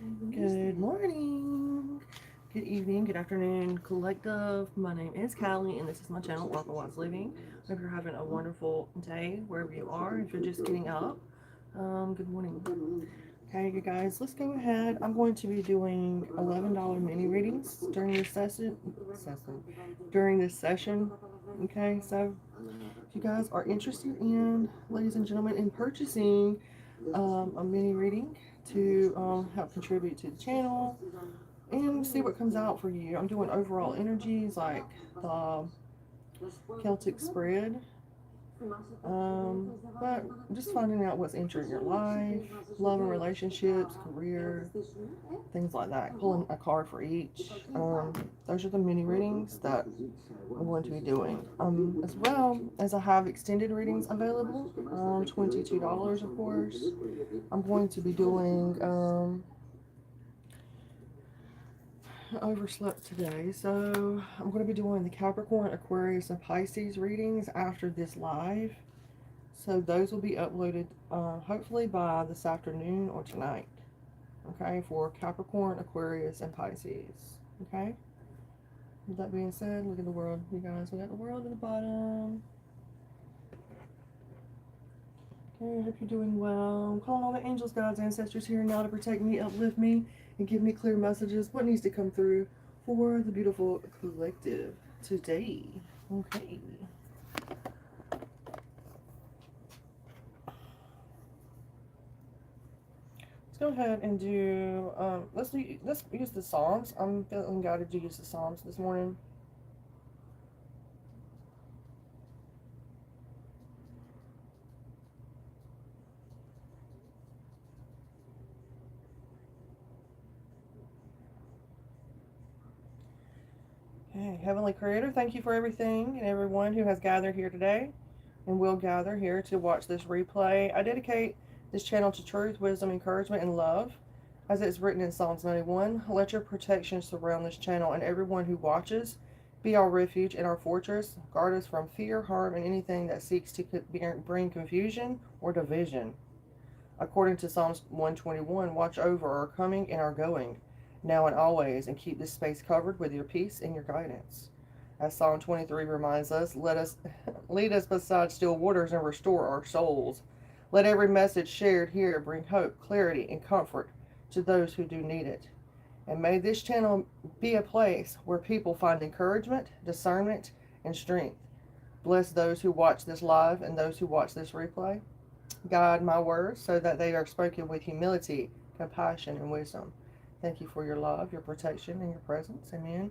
Good morning, good evening, good afternoon, collective. My name is Callie, and this is my channel, Oracle Wise Living. I hope you're having a wonderful day wherever you are. If you're just getting up, good morning. Okay, you guys, let's go ahead. I'm going to be doing $11 mini readings during this session. Okay, so if you guys are interested in, ladies and gentlemen, in purchasing a mini reading to help contribute to the channel and see what comes out for you. I'm doing overall energies like the Celtic spread, but just finding out what's entering your life, love and relationships, career, things like that. Pulling a card for each. Those are the mini readings that I'm going to be doing. As well as I have extended readings available, $22 of course. I'm going to be doing overslept today, so I'm going to be doing the Capricorn, Aquarius, and Pisces readings after this live. So those will be uploaded hopefully by this afternoon or tonight. Okay, for Capricorn, Aquarius, and Pisces. Okay. With that being said, look at the world, you guys. We got the world at the bottom. Okay, I hope you're doing well. I'm calling all the angels, gods, ancestors here now to protect me, uplift me, and give me clear messages. What needs to come through for the beautiful collective today? Okay. Let's go ahead and do. Let's use the Psalms. I'm feeling guided to use the Psalms this morning. Okay, Heavenly Creator, thank you for everything and everyone who has gathered here today and will gather here to watch this replay. I dedicate this channel to truth, wisdom, encouragement, and love. As it's written in Psalms 91, let your protection surround this channel and everyone who watches. Be our refuge and our fortress. Guard us from fear, harm, and anything that seeks to bring confusion or division. According to Psalms 121, watch over our coming and our going, now and always, and keep this space covered with your peace and your guidance. As Psalm 23 reminds us, lead us beside still waters and restore our souls. Let every message shared here bring hope, clarity, and comfort to those who do need it. And may this channel be a place where people find encouragement, discernment, and strength. Bless those who watch this live and those who watch this replay. Guide my words so that they are spoken with humility, compassion, and wisdom. Thank you for your love, your protection, and your presence. Amen.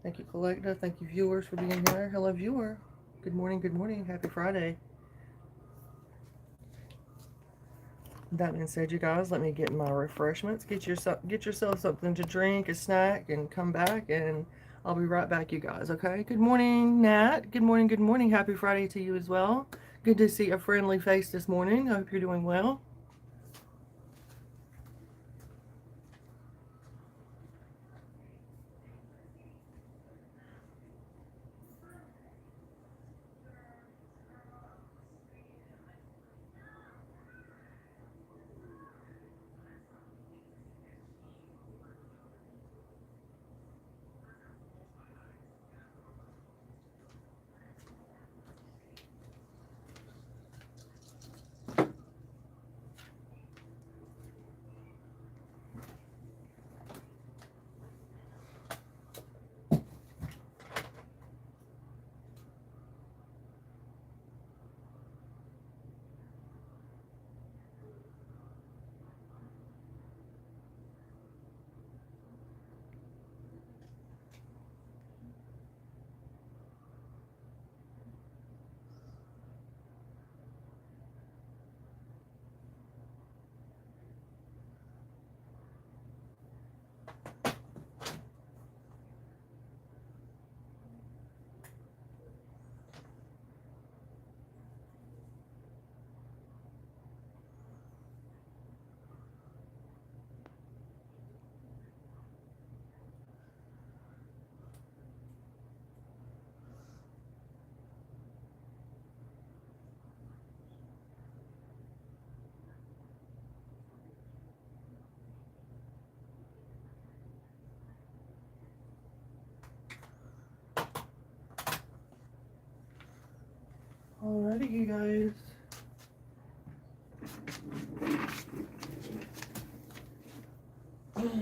Thank you, collective. Thank you, viewers, for being here. Hello, viewer. Good morning. Good morning. Happy Friday. That being said, you guys, let me get my refreshments. Get yourself something to drink, a snack, and come back, and I'll be right back, you guys. Okay. Good morning, Nat. Good morning. Good morning. Happy Friday to you as well. Good to see a friendly face this morning. I hope you're doing well. Alrighty, you guys. Let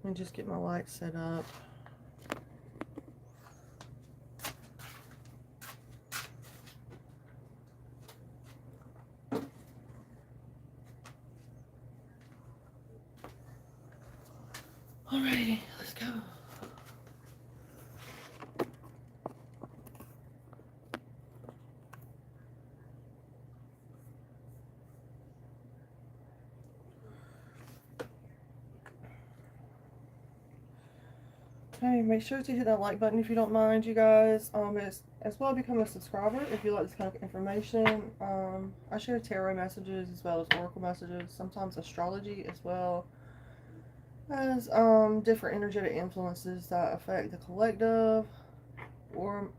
me just get my light set up. Alrighty, let's go. Okay, make sure to hit that like button if you don't mind, you guys. As well, become a subscriber if you like this kind of information. I share tarot messages as well as oracle messages, sometimes astrology as well as different energetic influences that affect the collective or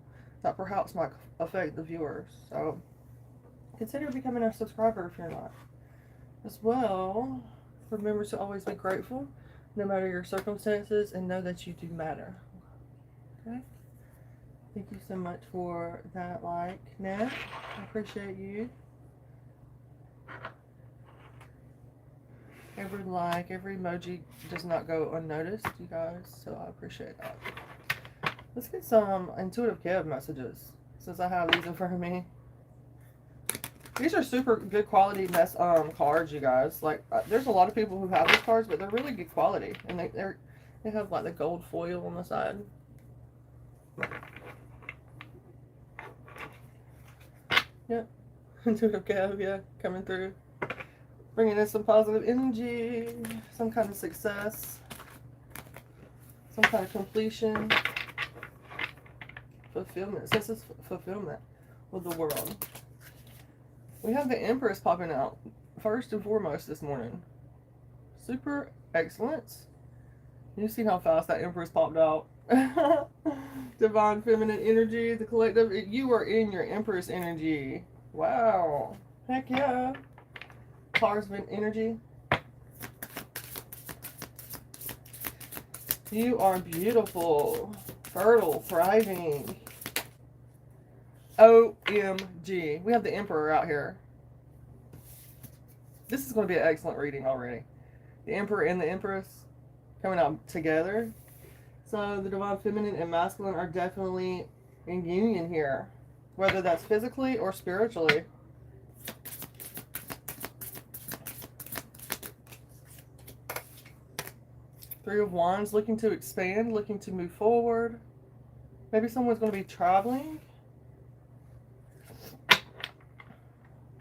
that perhaps might affect the viewers. So consider becoming a subscriber if you're not. As well, remember to always be grateful no matter your circumstances, and know that you do matter. Okay? Thank you so much for that like, Nat. I appreciate you. Every like, every emoji does not go unnoticed, you guys, so I appreciate that. Let's get some intuitive Kev messages, since I have these in front of me. These are super good quality cards, you guys. Like, there's a lot of people who have these cards, but they're really good quality, and they have like the gold foil on the side. Yep, intuitive Kev, yeah, coming through, bringing in some positive energy, some kind of success, some kind of completion, fulfillment. This is fulfillment with the world. We have the Empress popping out first and foremost this morning. Super excellent. You see how fast that Empress popped out. Divine feminine energy, the collective. You are in your Empress energy. Wow. Heck yeah. Tarsman energy. You are beautiful, fertile, thriving. OMG. We have the Emperor out here. This is going to be an excellent reading already. The Emperor and the Empress coming out together. So the Divine Feminine and Masculine are definitely in union here. Whether that's physically or spiritually. Three of Wands, looking to expand, looking to move forward. Maybe someone's going to be traveling.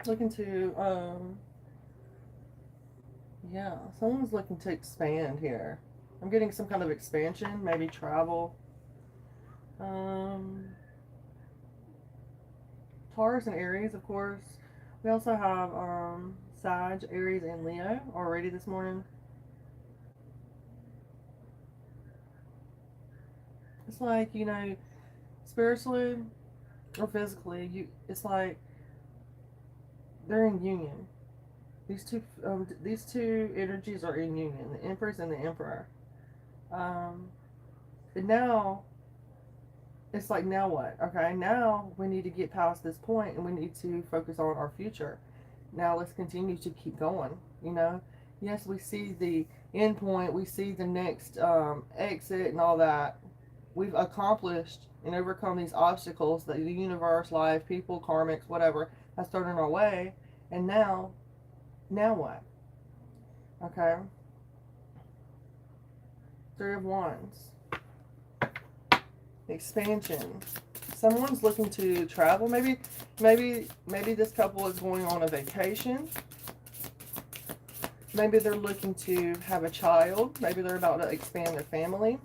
Looking to, yeah, someone's looking to expand here. I'm getting some kind of expansion, maybe travel. Taurus and Aries, of course. We also have Sag, Aries, and Leo already this morning. It's like, you know, spiritually or physically, it's like they're in union. These two energies are in union, the Empress and the Emperor. And now, it's like, now what? Okay, now we need to get past this point and we need to focus on our future. Now let's continue to keep going, you know? Yes, we see the end point, we see the next exit and all that. We've accomplished and overcome these obstacles that the universe, life, people, karmics, whatever, has thrown in our way. And now what? Okay. Three of Wands. Expansion. Someone's looking to travel. Maybe this couple is going on a vacation. Maybe they're looking to have a child. Maybe they're about to expand their family.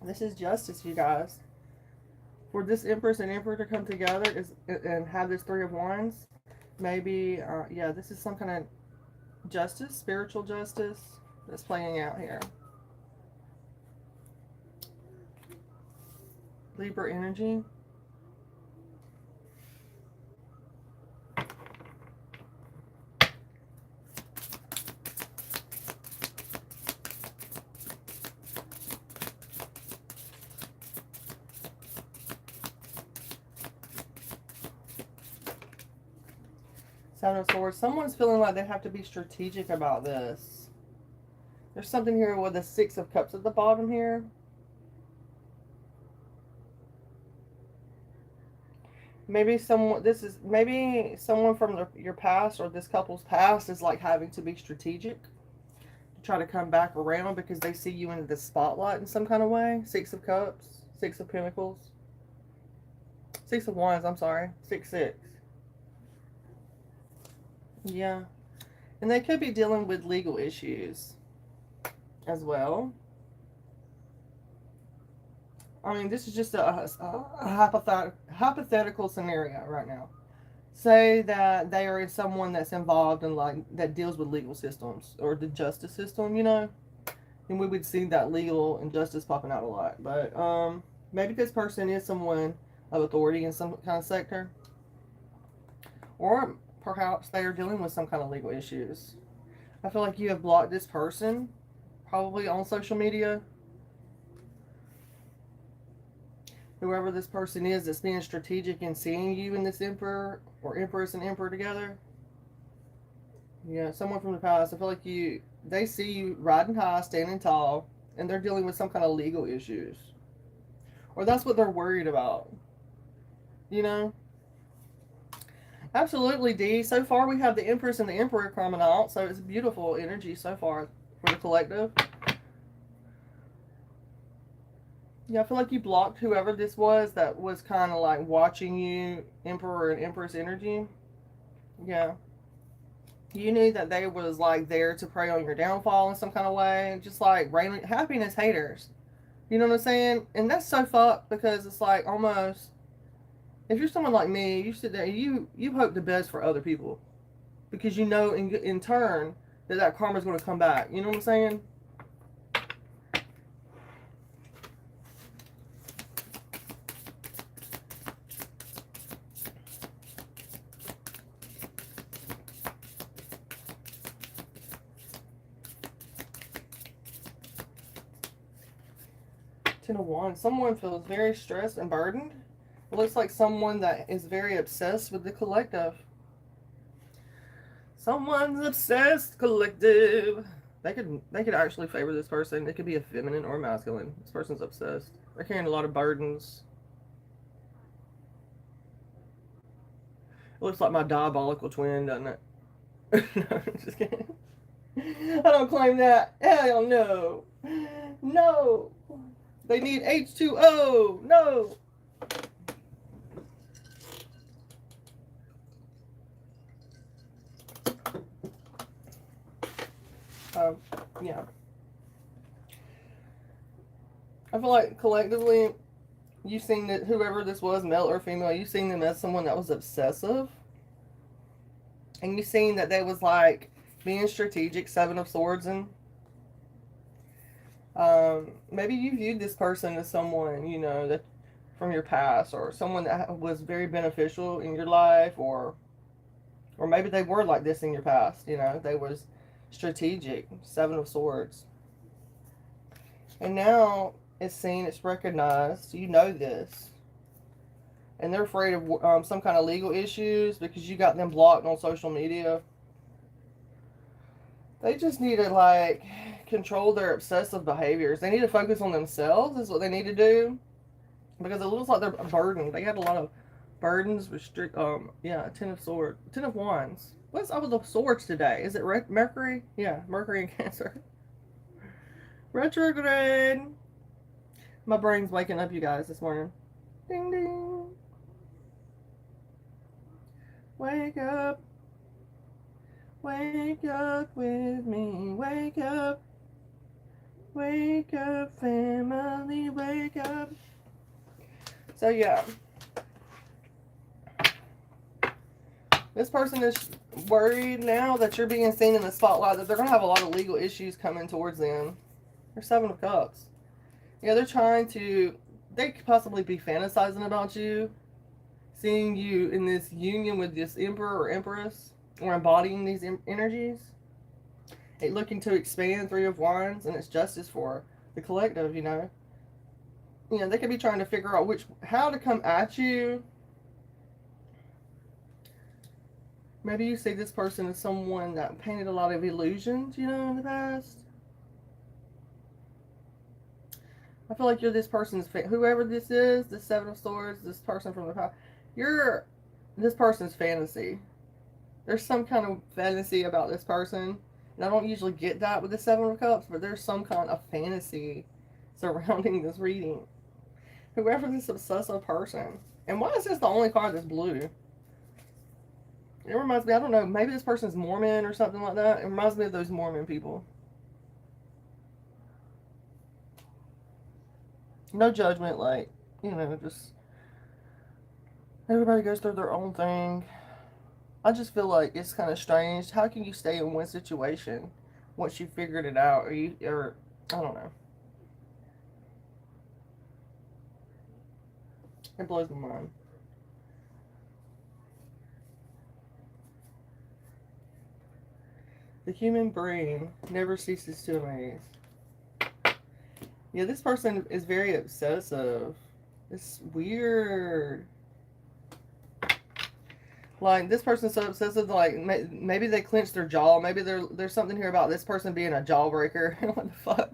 This is justice, you guys. For this Empress and Emperor to come together and have this Three of Wands, maybe, yeah, this is some kind of justice, spiritual justice that's playing out here. Libra energy. Seven of Swords. Someone's feeling like they have to be strategic about this. There's something here with the Six of Cups at the bottom here. Maybe someone, maybe someone from your past or this couple's past is like having to be strategic to try to come back around because they see you in the spotlight in some kind of way. Six of Cups, Six of Pentacles, Six of Wands, I'm sorry, 6-6. Yeah. And they could be dealing with legal issues as well. I mean, this is just a hypothetical scenario right now. Say that they are someone that's involved in, like, that deals with legal systems or the justice system, you know? And we would see that legal injustice popping out a lot. But maybe this person is someone of authority in some kind of sector. Or perhaps they are dealing with some kind of legal issues. I feel like you have blocked this person, probably on social media. Whoever this person is that's being strategic in seeing you and this Emperor, or Empress and Emperor together. Yeah, someone from the past. I feel like they see you riding high, standing tall, and they're dealing with some kind of legal issues. Or that's what they're worried about. You know? Absolutely, D. So far we have the Empress and the Emperor coming out, so it's beautiful energy so far for the collective. Yeah, I feel like you blocked whoever this was that was kind of like watching you, Emperor and Empress energy. Yeah. You knew that they was like there to prey on your downfall in some kind of way. Just like raining happiness haters. You know what I'm saying? And that's so fucked because it's like almost, if you're someone like me, you sit there and you hope the best for other people. Because you know in turn that karma's going to come back. You know what I'm saying? Ten of Wands. Someone feels very stressed and burdened. It looks like someone that is very obsessed with the collective. Someone's obsessed collective. They could actually favor this person. It could be a feminine or masculine. This person's obsessed. They're carrying a lot of burdens. It looks like my diabolical twin, doesn't it? No, just kidding. I don't claim that. Hell no. No. They need H2O. No. Yeah. I feel like collectively, you've seen that whoever this was, male or female, you've seen them as someone that was obsessive. And you've seen that they was like being strategic, Seven of Swords, and maybe you viewed this person as someone, you know, that from your past, or someone that was very beneficial in your life, or maybe they were like this in your past, you know, they was strategic, Seven of Swords. And now it's seen, it's recognized, you know this. And they're afraid of some kind of legal issues because you got them blocked on social media. They just need to, like, control their obsessive behaviors. They need to focus on themselves is what they need to do. Because it looks like they're burdened. They had a lot of burdens, yeah, Ten of Swords. Ten of Wands. What's up with the swords today? Is it Mercury? Yeah, Mercury and Cancer. Retrograde. My brain's waking up, you guys, this morning. Ding, ding. Wake up. Wake up with me. Wake up. Wake up, family. Wake up. So, yeah. This person is worried now that you're being seen in the spotlight, that they're going to have a lot of legal issues coming towards them. They're Seven of Cups. Yeah, they're trying to, they could possibly be fantasizing about you, seeing you in this union with this Emperor or Empress, or embodying these energies. It looking to expand, Three of Wands, and it's justice for the collective, you know. You know, they could be trying to figure out how to come at you Maybe you see this person as someone that painted a lot of illusions, you know, in the past. I feel like you're this person's, whoever this is, this Seven of Swords, this person from the past, you're this person's fantasy. There's some kind of fantasy about this person. And I don't usually get that with the Seven of Cups, but there's some kind of fantasy surrounding this reading. Whoever this obsessive person. And why is this the only card that's blue? It reminds me, I don't know, maybe this person's Mormon or something like that. It reminds me of those Mormon people. No judgment, like, you know, just everybody goes through their own thing. I just feel like it's kind of strange. How can you stay in one situation once you figured it out? Or I don't know. It blows my mind. The human brain never ceases to amaze. Yeah, this person is very obsessive. It's weird. Like, this person's so obsessive, like, maybe they clench their jaw. Maybe there's something here about this person being a jawbreaker. What the fuck?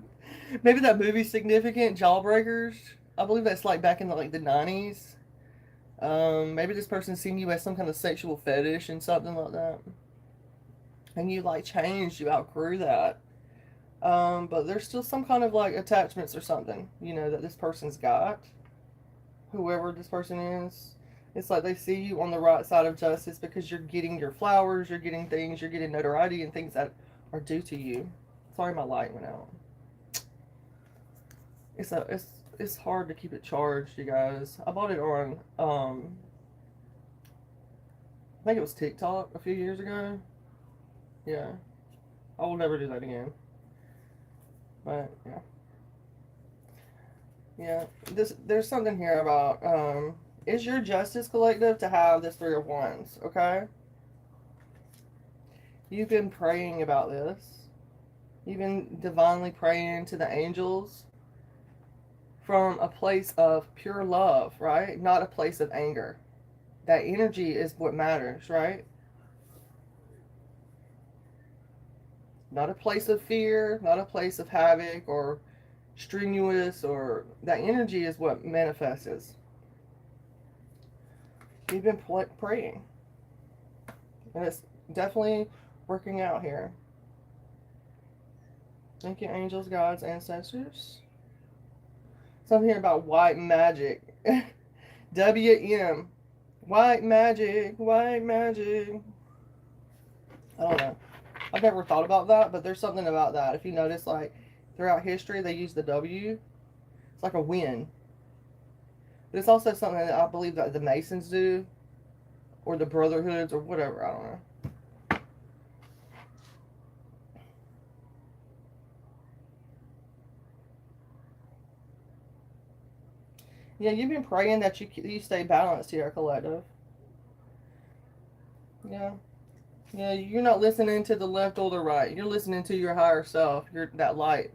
Maybe that movie's Significant, Jawbreakers. I believe that's, like, back in, like, the 90s. Maybe this person's seen you as some kind of sexual fetish and something like that. And you, like, changed. You outgrew that. But there's still some kind of, like, attachments or something, you know, that this person's got. Whoever this person is. It's like they see you on the right side of justice because you're getting your flowers, you're getting things, you're getting notoriety and things that are due to you. Sorry, my light went out. It's hard to keep it charged, you guys. I bought it on, I think it was TikTok a few years ago. Yeah. I will never do that again. But, yeah. Yeah. There's something here about, is your justice collective to have this Three of Wands, okay? You've been praying about this. You've been divinely praying to the angels from a place of pure love, right? Not a place of anger. That energy is what matters, right? Not a place of fear, not a place of havoc or strenuous, or that energy is what manifests. You've been praying. And it's definitely working out here. Thank you, angels, gods, ancestors. Something here about white magic. WM. White magic, white magic. I don't know. I've never thought about that, but there's something about that. If you notice, like, throughout history, they use the W. It's like a win. But it's also something that I believe that the Masons do, or the Brotherhoods, or whatever, I don't know. Yeah, you've been praying that you stay balanced here, collective. Yeah. Yeah, you're not listening to the left or the right. You're listening to your higher self, that light.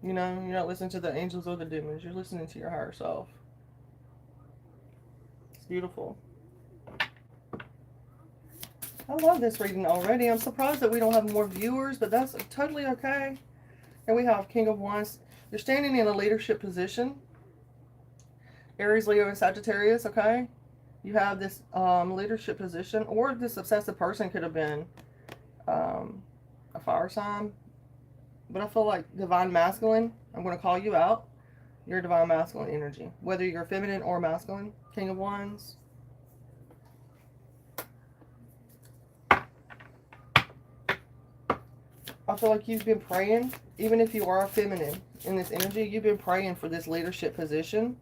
You know, you're not listening to the angels or the demons. You're listening to your higher self. It's beautiful. I love this reading already. I'm surprised that we don't have more viewers, but that's totally okay. And we have King of Wands. You're standing in a leadership position. Aries, Leo, and Sagittarius, okay? You have this leadership position, or this obsessive person could have been a fire sign. But I feel like divine masculine, I'm going to call you out. You're divine masculine energy. Whether you're feminine or masculine, King of Wands. I feel like you've been praying, even if you are feminine in this energy, you've been praying for this leadership position.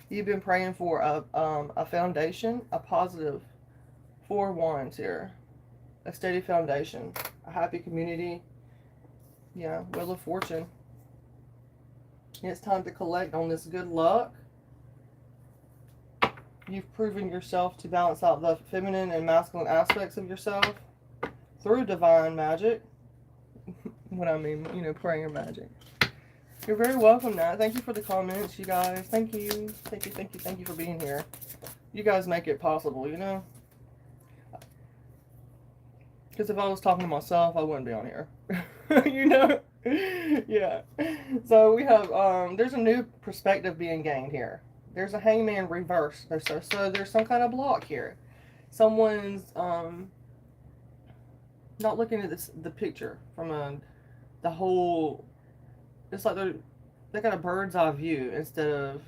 You've been praying for a foundation, a positive 4 Wands here. A steady foundation, a happy community. Yeah, Wheel of Fortune. It's time to collect on this good luck. You've proven yourself to balance out the feminine and masculine aspects of yourself through divine magic. What I mean, you know, prayer magic. You're very welcome, Nat. Thank you for the comments, you guys. Thank you. Thank you, thank you, thank you for being here. You guys make it possible, you know. Because if I was talking to myself, I wouldn't be on here. You know? Yeah. So we have, there's a new perspective being gained here. There's a hangman reverse. So there's some kind of block here. Someone's, not looking at the picture from the whole, it's like they got a bird's eye view instead of,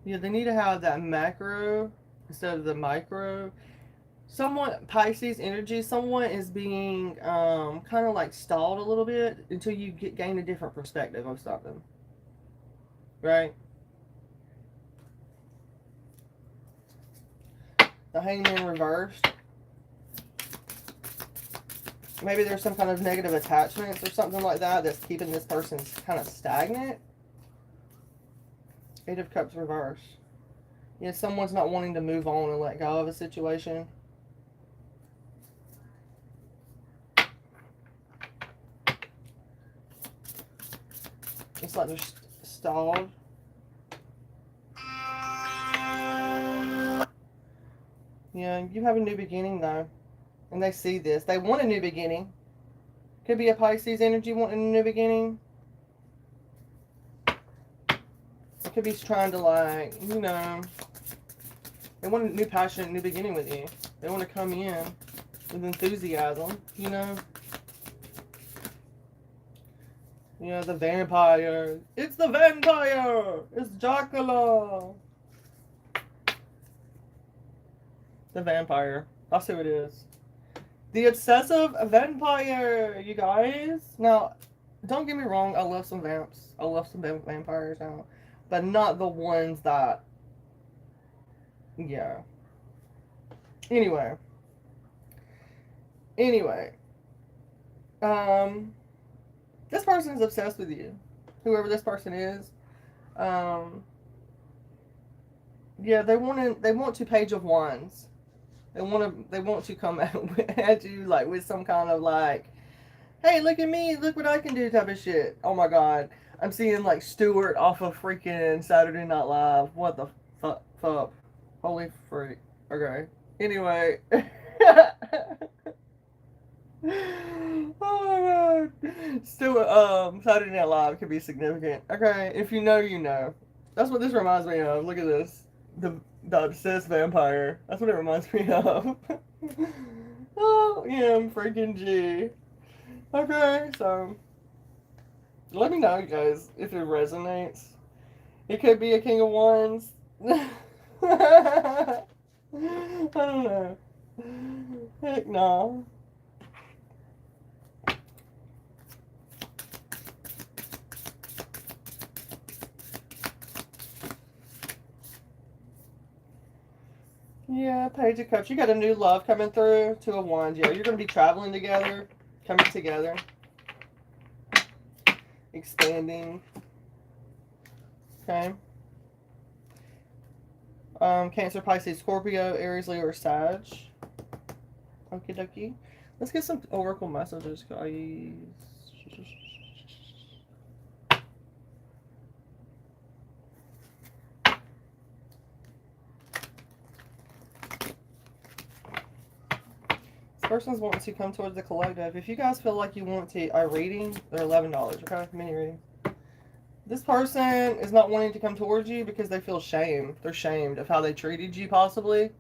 yeah, they need to have that macro instead of the micro. Someone, Pisces energy, someone is being kind of like stalled a little bit until you gain a different perspective of something. Right? The hangman reversed. Maybe there's some kind of negative attachments or something like that that's keeping this person kind of stagnant. Eight of Cups reversed. Yeah, someone's not wanting to move on and let go of a situation. It's like they're stalled. Yeah, you have a new beginning though. And they see this. They want a new beginning. Could be a Pisces energy wanting a new beginning. It could be trying to, like, you know, they want a new passionate new beginning with you. They want to come in with enthusiasm, you know. You know, the vampire. It's the vampire! It's Dracula! The vampire. That's who it is. The obsessive vampire, you guys. Now, don't get me wrong. I love some vamps. I love some vampires now. But not the ones that... Yeah. Anyway. This person is obsessed with you. Whoever this person is. Yeah, they want to Page of Wands. They want to come at you like with some kind of like, hey, look at me, look what I can do type of shit. Oh my god. I'm seeing like Stewart off of freaking Saturday Night Live. What the fuck? Holy freak. Okay. Anyway. Oh my god. Stewart, Saturday Night Live could be significant. Okay, if you know, you know. That's what this reminds me of. Look at this. The obsessed vampire. That's what it reminds me of. Oh, yeah, I'm freaking G. Okay, so let me know, you guys, if it resonates. It could be a King of Wands. I don't know. Heck no. Yeah, Page of Cups. You got a new love coming through. Two of Wands. Yeah, you're going to be traveling together. Coming together. Expanding. Okay. Cancer, Pisces, Scorpio, Aries, Leo, or Sag. Okie dokie. Let's get some oracle messages, guys. Person's wanting to come towards the collective. If you guys feel like you want a reading, they're $11, okay? Mini reading. This person is not wanting to come towards you because they feel shame. They're shamed of how they treated you, possibly.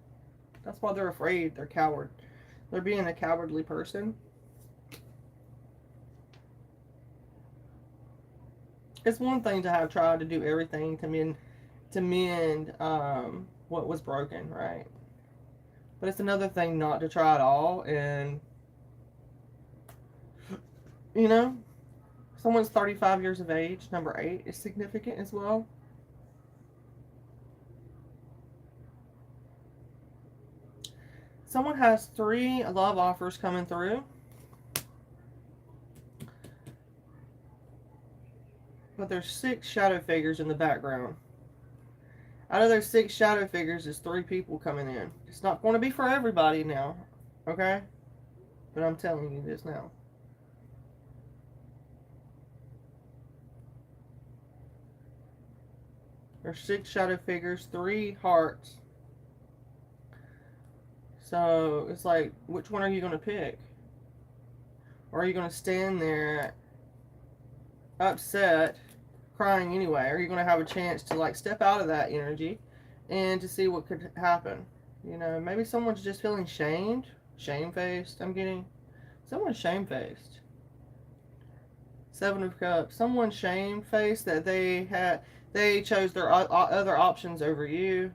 That's why they're afraid. They're coward. They're being a cowardly person. It's one thing to have tried to do everything to mend what was broken, right? But it's another thing not to try at all, and, you know, someone's 35 years of age, number 8, is significant as well. Someone has 3 love offers coming through. But there's 6 shadow figures in the background. Out of those 6 shadow figures, there's 3 people coming in. It's not going to be for everybody now, okay? But I'm telling you this now. There's 6 shadow figures, 3 hearts, So it's like, which one are you going to pick? Or are you going to stand there upset, crying anyway? Are you going to have a chance to like step out of that energy and to see what could happen? You know, maybe someone's just feeling shamed, shamefaced. I'm getting someone's shamefaced. Seven of Cups. Someone's shamefaced that they chose their other options over you.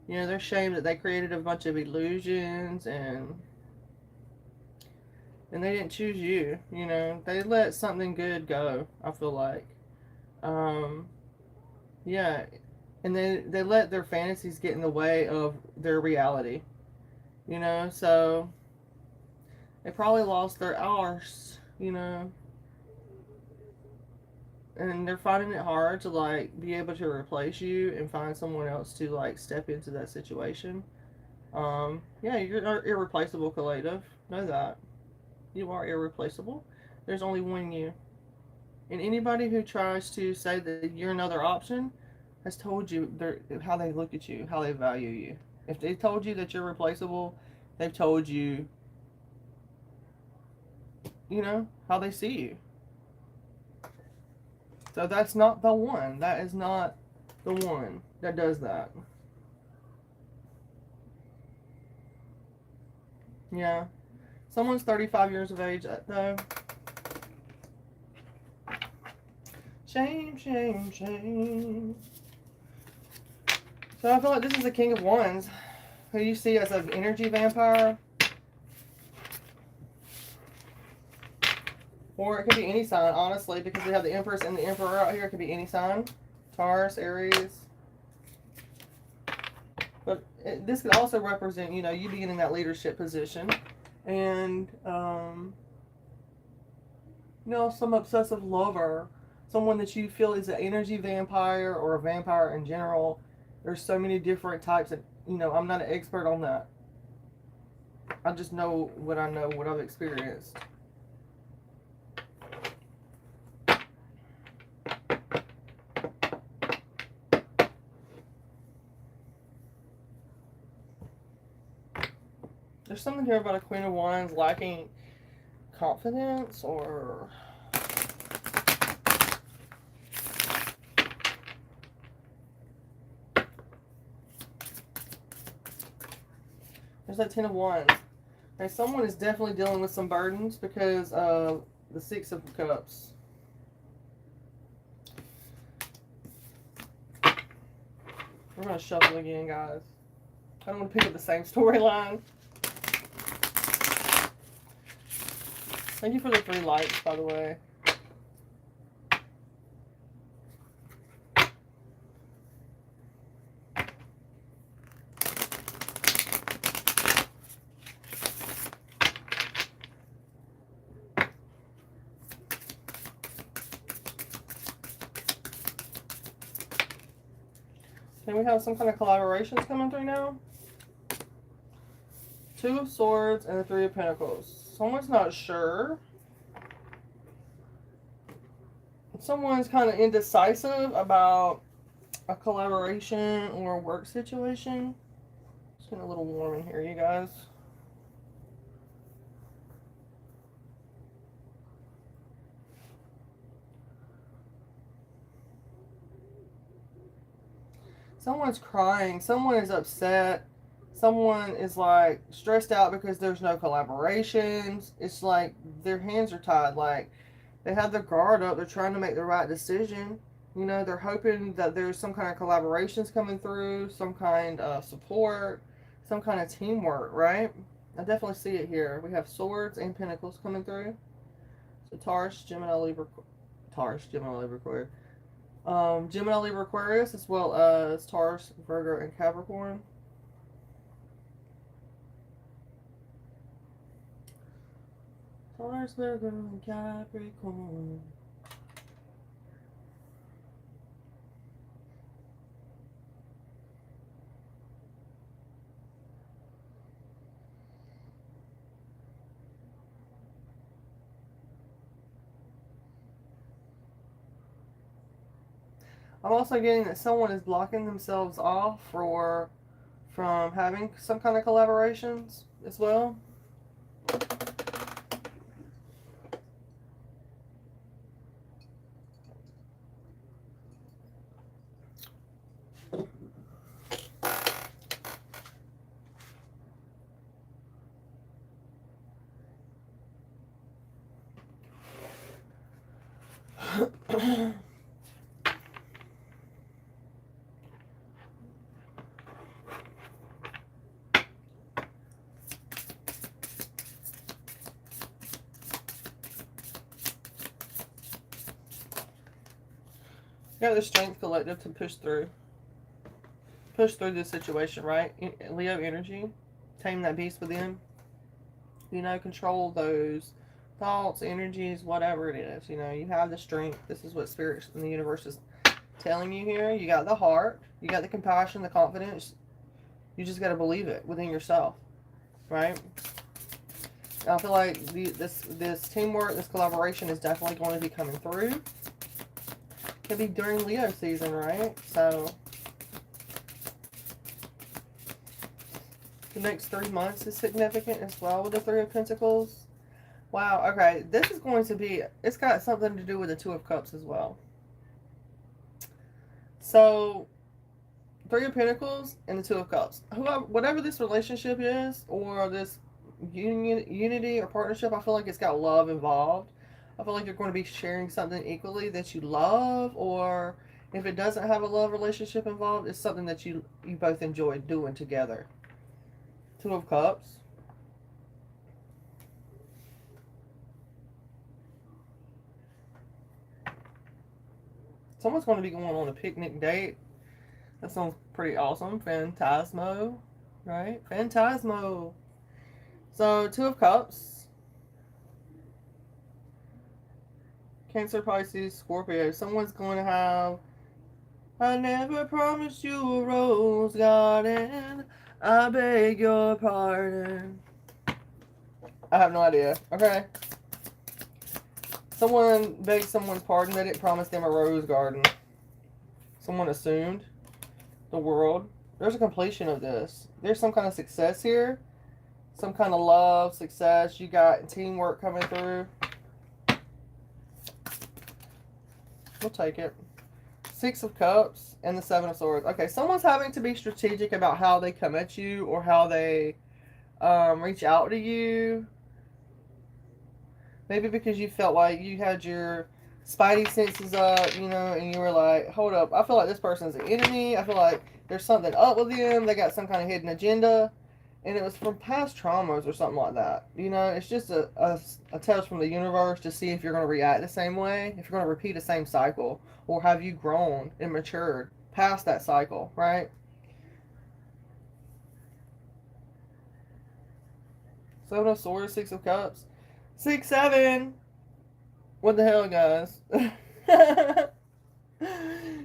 You know, they're shamed that they created a bunch of illusions and they didn't choose you. You know, they let something good go, I feel like. Yeah, and they let their fantasies get in the way of their reality. You know, so they probably lost their hours, you know, and they're finding it hard to like be able to replace you and find someone else to like step into that situation. Yeah, you're irreplaceable, collective. Know that. You are irreplaceable. There's only one you. And anybody who tries to say that you're another option has told you how they look at you, how they value you. If they told you that you're replaceable, they've told you, you know, how they see you. So that's not the one. That is not the one that does that. Yeah. Someone's 35 years of age, though. Shame, shame, shame. So I feel like this is the King of Wands, who you see as an energy vampire. Or it could be any sign, honestly, because we have the Empress and the Emperor out here. It could be any sign. Taurus, Aries. But this could also represent, you know, you being in that leadership position. And, you know, some obsessive lover. Someone that you feel is an energy vampire or a vampire in general. There's so many different types. And, you know, I'm not an expert on that. I just know, what I've experienced. There's something here about a Queen of Wands lacking confidence or... There's that Ten of Wands. Okay, someone is definitely dealing with some burdens because of the Six of Cups. We're going to shuffle again, guys. I don't want to pick up the same storyline. Thank you for the 3 likes, by the way. Can we have some kind of collaborations coming through now? 2 of Swords and the 3 of Pentacles. Someone's not sure. Someone's kind of indecisive about a collaboration or a work situation. It's getting a little warm in here, you guys. Someone's crying. Someone is upset. Someone is like stressed out because there's no collaborations. It's like their hands are tied. Like they have their guard up. They're trying to make the right decision. You know, they're hoping that there's some kind of collaborations coming through, some kind of support, some kind of teamwork, right? I definitely see it here. We have Swords and Pentacles coming through. So Taurus, Gemini, Libra, Gemini, Libra, Aquarius, as well as Taurus, Virgo, and Capricorn. Taurus, Virgo, and Capricorn. I'm also getting that someone is blocking themselves off for from having some kind of collaborations as well. You got the strength collective to push through this situation, right? Leo energy, tame that beast within. You know, control those thoughts, energies, whatever it is. You know, you have the strength. This is what spirit and the universe is telling you here. You got the heart, you got the compassion, the confidence. You just got to believe it within yourself, right? I feel like this teamwork, this collaboration is definitely going to be coming through. Could be during Leo season, right? So the next 3 months is significant as well with the Three of Pentacles. Wow, okay. This is going to be, it's got something to do with the Two of Cups as well. So, Three of Pentacles and the Two of Cups. Whatever this relationship is, or this unity or partnership, I feel like it's got love involved. I feel like you're going to be sharing something equally that you love, or if it doesn't have a love relationship involved, it's something that you both enjoy doing together. Two of Cups. Someone's going to be going on a picnic date. That sounds pretty awesome. Phantasmo, right? Phantasmo. So, Two of Cups. Cancer, Pisces, Scorpio. Someone's going to have, I never promised you a rose garden. I beg your pardon. I have no idea. Okay. Someone begged someone's pardon. They didn't promise them a rose garden. Someone assumed the world. There's a completion of this. There's some kind of success here. Some kind of love, success. You got teamwork coming through. We'll take it. Six of Cups and the Seven of Swords. Okay, someone's having to be strategic about how they come at you or how they reach out to you. Maybe because you felt like you had your spidey senses up, you know, and you were like, hold up, I feel like this person's an enemy. I feel like there's something up with them. They got some kind of hidden agenda. And it was from past traumas or something like that. You know, it's just a test from the universe to see if you're going to react the same way, if you're going to repeat the same cycle, or have you grown and matured past that cycle, right? Seven of Swords, Six of Cups. 6, 7. What the hell, guys?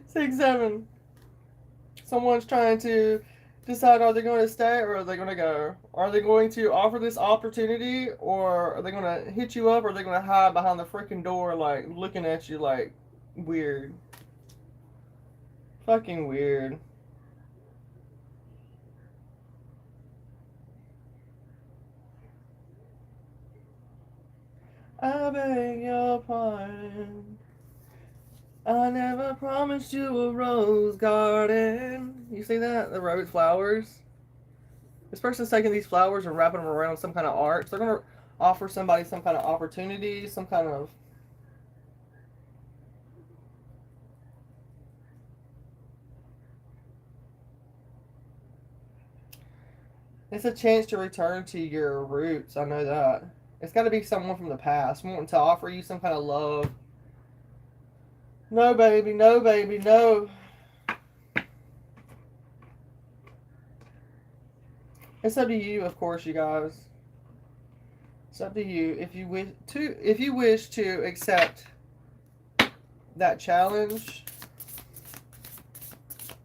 6, 7. Someone's trying to decide, are they going to stay or are they going to go? Are they going to offer this opportunity, or are they going to hit you up, or are they going to hide behind the freaking door, like, looking at you like weird? Fucking weird. I beg your pardon. I never promised you a rose garden. You see that? The rose flowers. This person's taking these flowers and wrapping them around some kind of art. So they're going to offer somebody some kind of opportunity, some kind of... It's a chance to return to your roots. I know that. It's got to be someone from the past wanting to offer you some kind of love. No, baby. No, baby. No. It's up to you, of course, you guys. It's up to you if you wish to accept that challenge.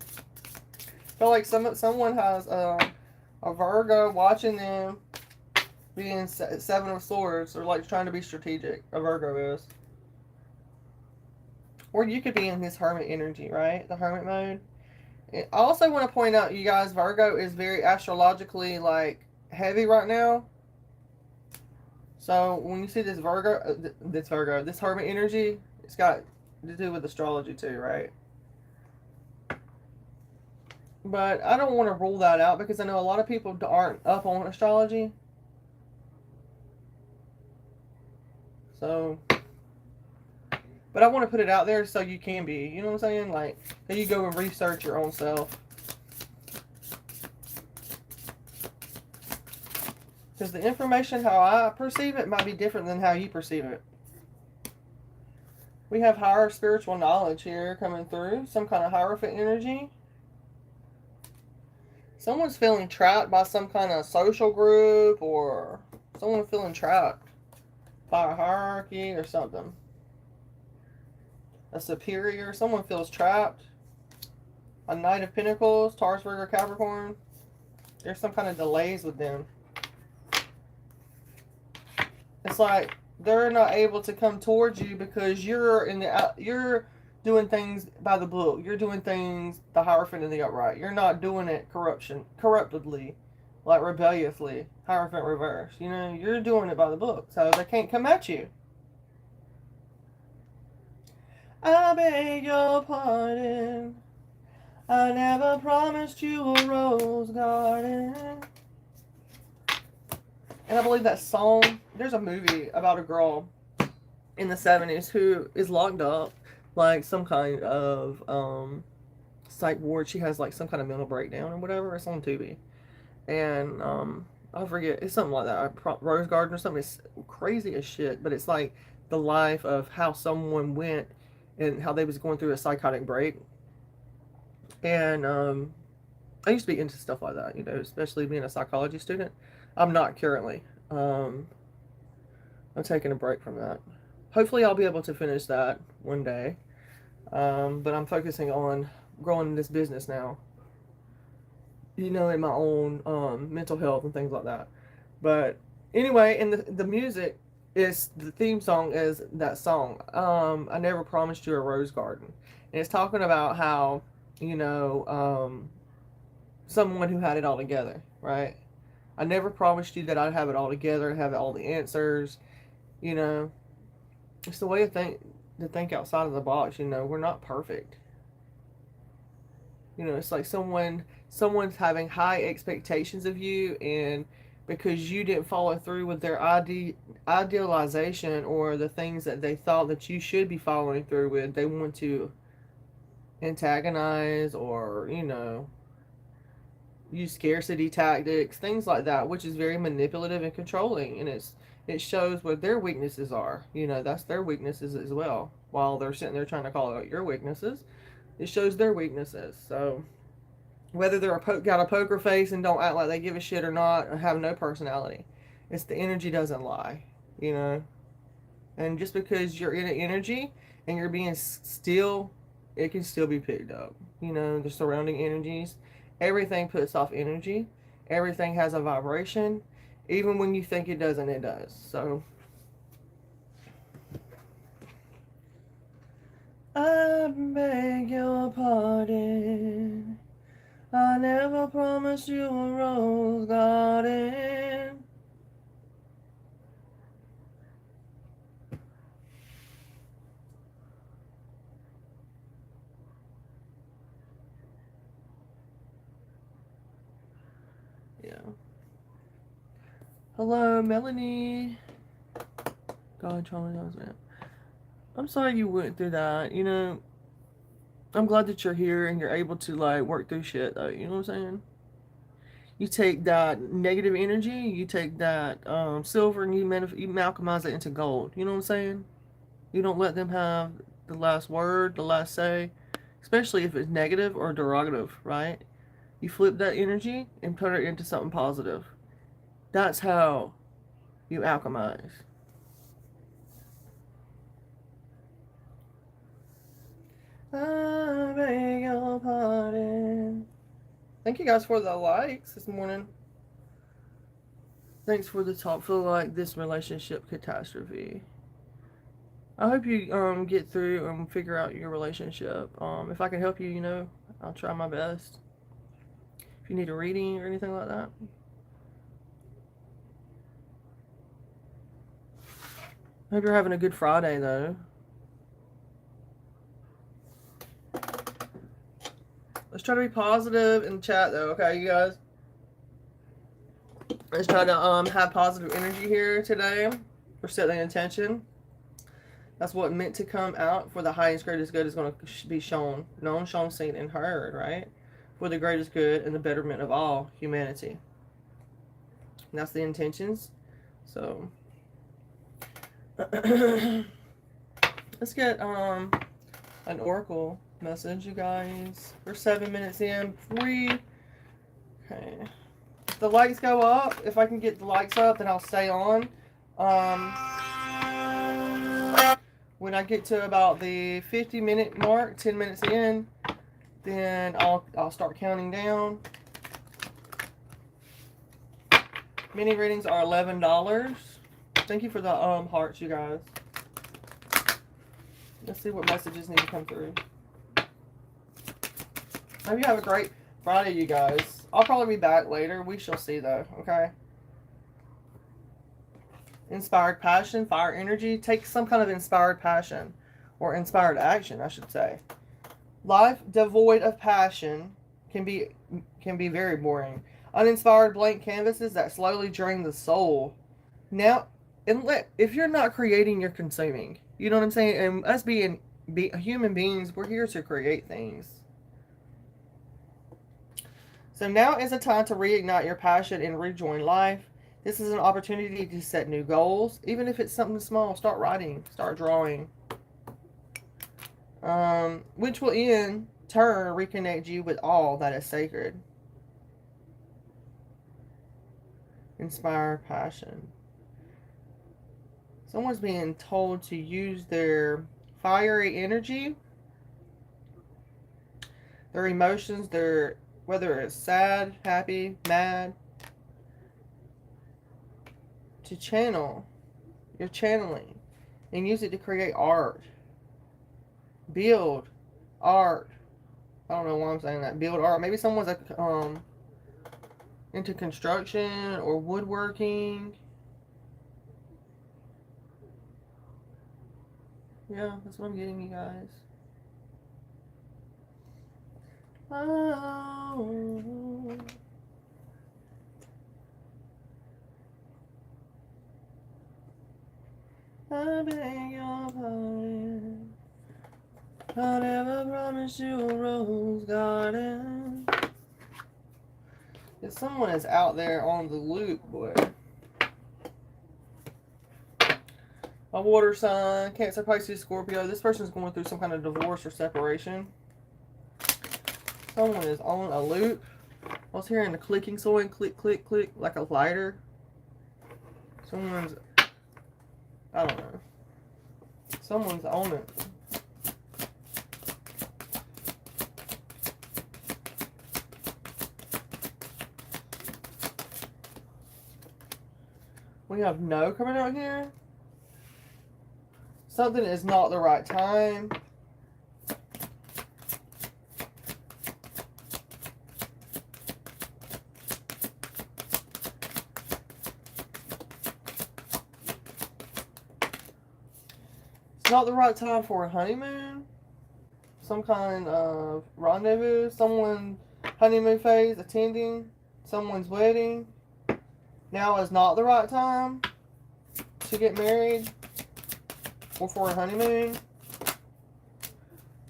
I feel like someone has a Virgo watching them being Seven of Swords, or like trying to be strategic. A Virgo is. Or you could be in his hermit energy, right? The hermit mode. I also want to point out, you guys, Virgo is very astrologically like heavy right now. So when you see this Virgo, this Hermit energy, it's got to do with astrology too, right? But I don't want to rule that out because I know a lot of people aren't up on astrology. So, but I want to put it out there so you can be, you know what I'm saying? Like, so you go and research your own self. Because the information, how I perceive it, might be different than how you perceive it. We have higher spiritual knowledge here coming through. Some kind of Hierophant energy. Someone's feeling trapped by some kind of social group, or someone feeling trapped by a hierarchy or something. A superior. Someone feels trapped. A Knight of Pentacles, Taurus, Virgo, Capricorn. There's some kind of delays with them. It's like they're not able to come towards you because you're doing things by the book. You're doing things the Hierophant and the upright. You're not doing it corruptedly, like rebelliously. Hierophant reverse. You know, you're doing it by the book, so they can't come at you. I beg your pardon. I never promised you a rose garden. And I believe that song, there's a movie about a girl in the 70s who is locked up, like some kind of psych ward. She has like some kind of mental breakdown or whatever. It's on Tubi. And I forget, it's something like that. Rose Garden or something. It's crazy as shit, but it's like the life of how someone went and how they was going through a psychotic break. And I used to be into stuff like that, you know, especially being a psychology student. I'm not currently. I'm taking a break from that. Hopefully I'll be able to finish that one day. But I'm focusing on growing this business now. You know, in my own mental health and things like that. But anyway, and the music is, the theme song is that song. I Never Promised You a Rose Garden. And it's talking about how, you know, someone who had it all together, right? I never promised you that I'd have it all together, have all the answers, you know. It's the way to think outside of the box, you know. We're not perfect. You know, it's like someone's having high expectations of you, and because you didn't follow through with their idealization or the things that they thought that you should be following through with, they want to antagonize or, you know, use scarcity tactics, things like that, which is very manipulative and controlling, and it shows what their weaknesses are. You know, that's their weaknesses as well. While they're sitting there trying to call out your weaknesses, it shows their weaknesses. So whether they're got a poker face and don't act like they give a shit or not, or have no personality, it's the energy doesn't lie, you know. And just because you're in an energy and you're being still, it can still be picked up. You know, the surrounding energies. Everything puts off energy. Everything has a vibration. Even when you think it doesn't, it does. So, I beg your pardon. I never promised you a rose garden. Yeah. Hello, Melanie. God, traumatized, man. I'm sorry you went through that. You know, I'm glad that you're here and you're able to like work through shit, though. You know what I'm saying? You take that negative energy, you take that silver, and you alchemize it into gold. You know what I'm saying? You don't let them have the last word, the last say, especially if it's negative or derogative, right? You flip that energy and put it into something positive. That's how you alchemize. I beg your pardon. Thank you guys for the likes this morning. Thanks for the talk. Feel like this relationship catastrophe. I hope you get through and figure out your relationship. If I can help you, you know, I'll try my best. If you need a reading or anything like that. I hope you're having a good Friday, though. Let's try to be positive in the chat, though, okay, you guys? Let's try to have positive energy here today. We're setting the intention. That's what meant to come out for the highest, greatest good is going to be shown, known, shown, seen, and heard, right? For the greatest good and the betterment of all humanity. And that's the intentions. So, let's get an oracle message, you guys. We're 7 minutes in. Okay. If the lights go up, if I can get the lights up, then I'll stay on. When I get to about the 50-minute mark, 10 minutes in, then I'll start counting down. Mini readings are $11. Thank you for the hearts, you guys. Let's see what messages need to come through. Hope you have a great Friday, you guys. I'll probably be back later. We shall see, though. Okay. Inspired passion, fire energy. Take some kind of inspired passion, or inspired action, I should say. Life devoid of passion can be very boring. Uninspired blank canvases that slowly drain the soul. Now, if you're not creating, you're consuming. You know what I'm saying? And us being human beings, we're here to create things. So now is a time to reignite your passion and rejoin life. This is an opportunity to set new goals. Even if it's something small, start writing, start drawing. Which will in turn reconnect you with all that is sacred. Inspire passion. Someone's being told to use their fiery energy, their emotions, whether it's sad, happy, mad, to channel. You're channeling and use it to create art. Build art. I don't know why I'm saying that. Build art. Maybe someone's like into construction or woodworking. Yeah, that's what I'm getting, you guys. Oh. I beg your pardon. I never promised you a rose garden. If someone is out there on the loop, boy. A water sign, Cancer, Pisces, Scorpio. This person is going through some kind of divorce or separation. Someone is on a loop. I was hearing the clicking sound, click, click, click, like a lighter. Someone's, I don't know. Someone's on it. We have no coming out here. Something is not the right time. It's not the right time for a honeymoon. Some kind of rendezvous. Someone honeymoon phase, attending someone's wedding. Now is not the right time to get married or for a honeymoon.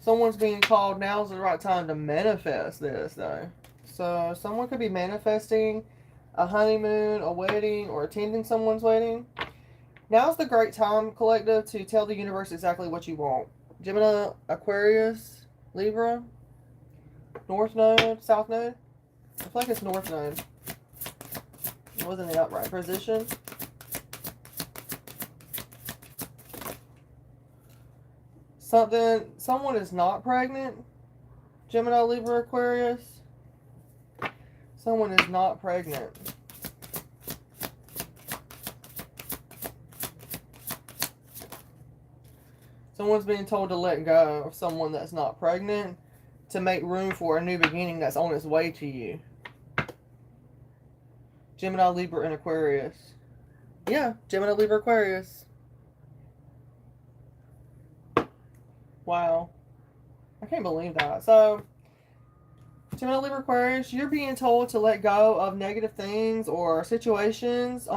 Someone's being called. Now's the right time to manifest this, though. So someone could be manifesting a honeymoon, a wedding, or attending someone's wedding. Now's the great time, collective, to tell the universe exactly what you want. Gemini, Aquarius, Libra, North Node, South Node. I feel like it's North Node. It was in the upright position. Someone is not pregnant. Gemini, Libra, Aquarius. Someone is not pregnant. Someone's being told to let go of someone that's not pregnant. to make room for a new beginning that's on its way to you. Gemini, Libra, and Aquarius. Yeah, Gemini, Libra, Aquarius. Wow. I can't believe that. So, Gemini, Libra, Aquarius, you're being told to let go of negative things or situations.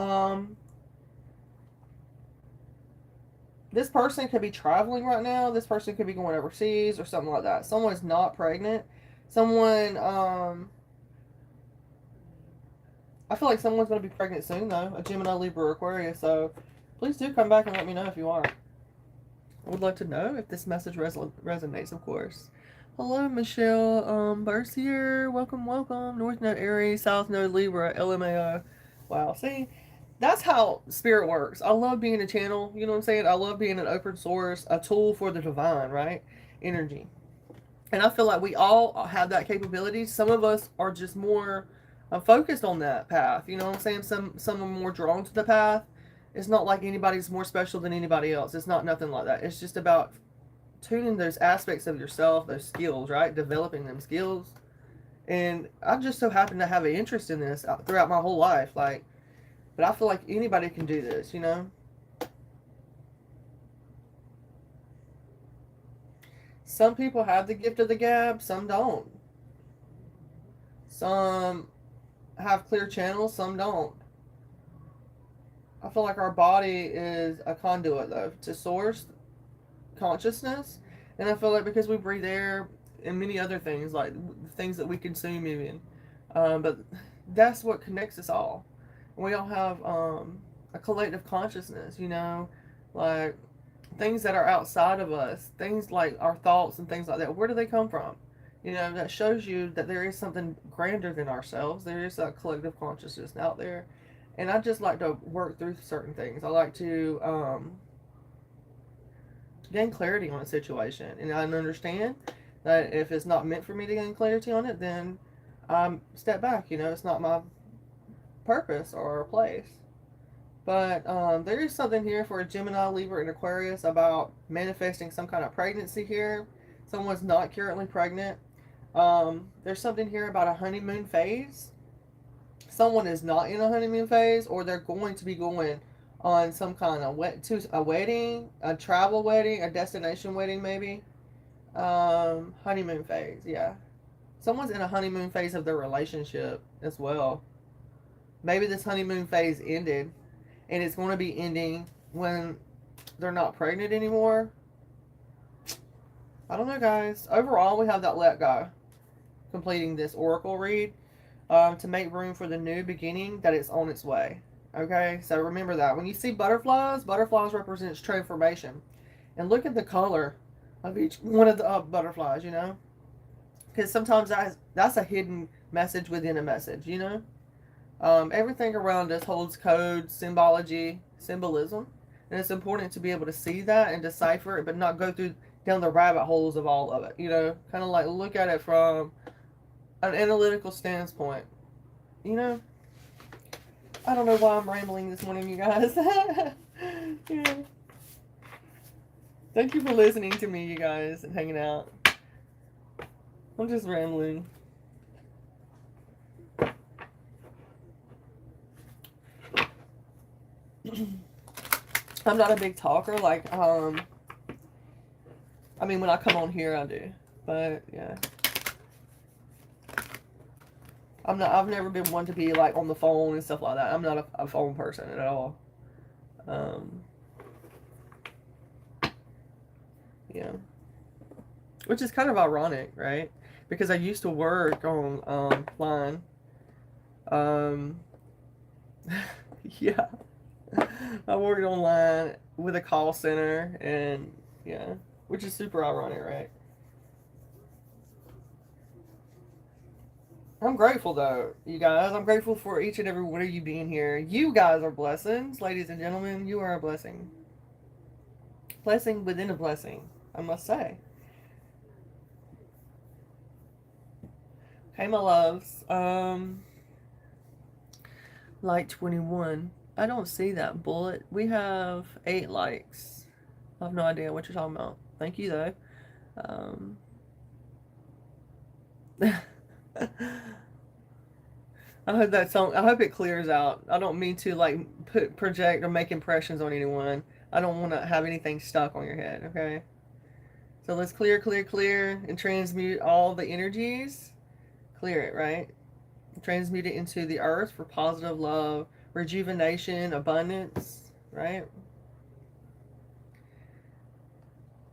This person could be traveling right now. This person could be going overseas or something like that. Someone's not pregnant. Someone, I feel like someone's going to be pregnant soon, though. A Gemini, Libra, Aquarius. So please do come back and let me know if you are. I would love to know if this message resonates, of course. Hello, Michelle. Bercier. Welcome, welcome. North Node Aries, South Node Libra, LMAO. Wow. See, that's how spirit works. I love being a channel. You know what I'm saying? I love being an open source, a tool for the divine, right? Energy. And I feel like we all have that capability. Some of us are just more focused on that path. You know what I'm saying? Some are more drawn to the path. It's not like anybody's more special than anybody else. It's not nothing like that. It's just about tuning those aspects of yourself, those skills, right? Developing them skills. And I just so happen to have an interest in this throughout my whole life. Like, but I feel like anybody can do this, you know? Some people have the gift of the gab, some don't. Some have clear channels, some don't. I feel like our body is a conduit, though, to source consciousness. And I feel like because we breathe air and many other things, like things that we consume even. But that's what connects us all. We all have a collective consciousness, you know, like things that are outside of us, things like our thoughts and things like that. Where do they come from? You know, that shows you that there is something grander than ourselves. There is a collective consciousness out there. And I just like to work through certain things. I like to gain clarity on a situation. And I understand that if it's not meant for me to gain clarity on it, then step back. You know, it's not my purpose or place. But there is something here for a Gemini, Libra, and Aquarius about manifesting some kind of pregnancy here. Someone's not currently pregnant. There's something here about a honeymoon phase. Someone is not in a honeymoon phase, or they're going to be going on some kind of a wedding, a travel wedding, a destination wedding maybe. Honeymoon phase, yeah. Someone's in a honeymoon phase of their relationship as well. Maybe this honeymoon phase ended, and it's going to be ending when they're not pregnant anymore. I don't know, guys. Overall, we have that let go. Completing this oracle read to make room for the new beginning that is on its way. Okay, so remember that. When you see butterflies, butterflies represents transformation. And look at the color of each one of the butterflies, you know? Because sometimes that's a hidden message within a message, you know? Everything around us holds code, symbology, symbolism. And it's important to be able to see that and decipher it, but not go down the rabbit holes of all of it, you know? Kind of like look at it from an analytical standpoint, you know? I don't know why I'm rambling this morning, you guys. Yeah. Thank you for listening to me, you guys, and hanging out. I'm just rambling. I'm not a big talker, like, I mean, when I come on here, I do, but, yeah. I've never been one to be, like, on the phone and stuff like that. I'm not a phone person at all. Yeah. Which is kind of ironic, right? Because I used to work on, line. Yeah. I worked online with a call center, and, yeah. Which is super ironic, right? I'm grateful, though, you guys. I'm grateful for each and every one of you being here. You guys are blessings, ladies and gentlemen. You are a blessing. Blessing within a blessing, I must say. Okay, my loves. Like 21. I don't see that bullet. We have 8 likes. I have no idea what you're talking about. Thank you, though. I hope that song, I hope it clears out. I don't mean to like project or make impressions on anyone. I don't want to have anything stuck on your head, okay? So let's clear, clear, clear, and transmute all the energies. Clear it, right? Transmute it into the earth for positive love, rejuvenation, abundance, right?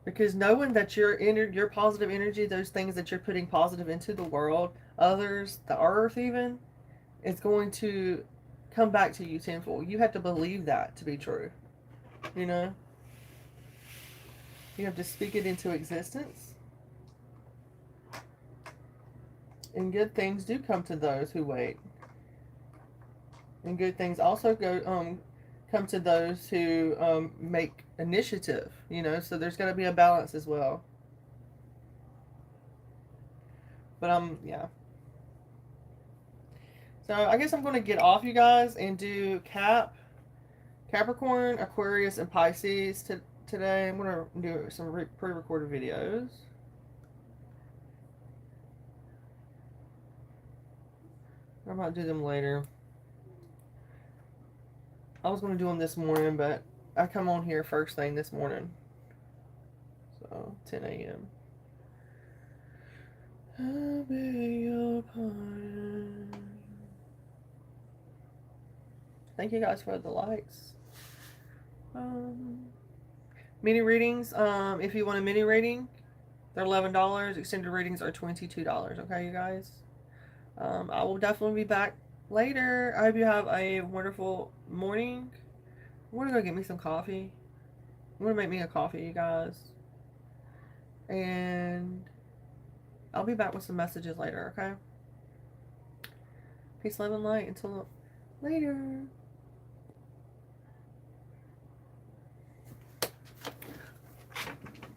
Because knowing that your positive energy, those things that you're putting positive into the world, others, the earth even, it's going to come back to you tenfold. You have to believe that to be true. You know? You have to speak it into existence. And good things do come to those who wait. And good things also come to those who make initiative, you know, so there's got to be a balance as well. But yeah. So I guess I'm going to get off, you guys, and do Capricorn, Aquarius, and Pisces today. I'm going to do some pre-recorded videos. I might do them later. I was going to do them this morning, but I come on here first thing this morning. So, 10 a.m. I beg your pardon. Thank you guys for the likes. Mini readings, if you want a mini reading, they're $11. Extended readings are $22. Okay, you guys? I will definitely be back later. I hope you have a wonderful morning. I'm gonna go get me some coffee. I'm gonna make me a coffee, you guys. And I'll be back with some messages later, okay? Peace, love, and light. Until later.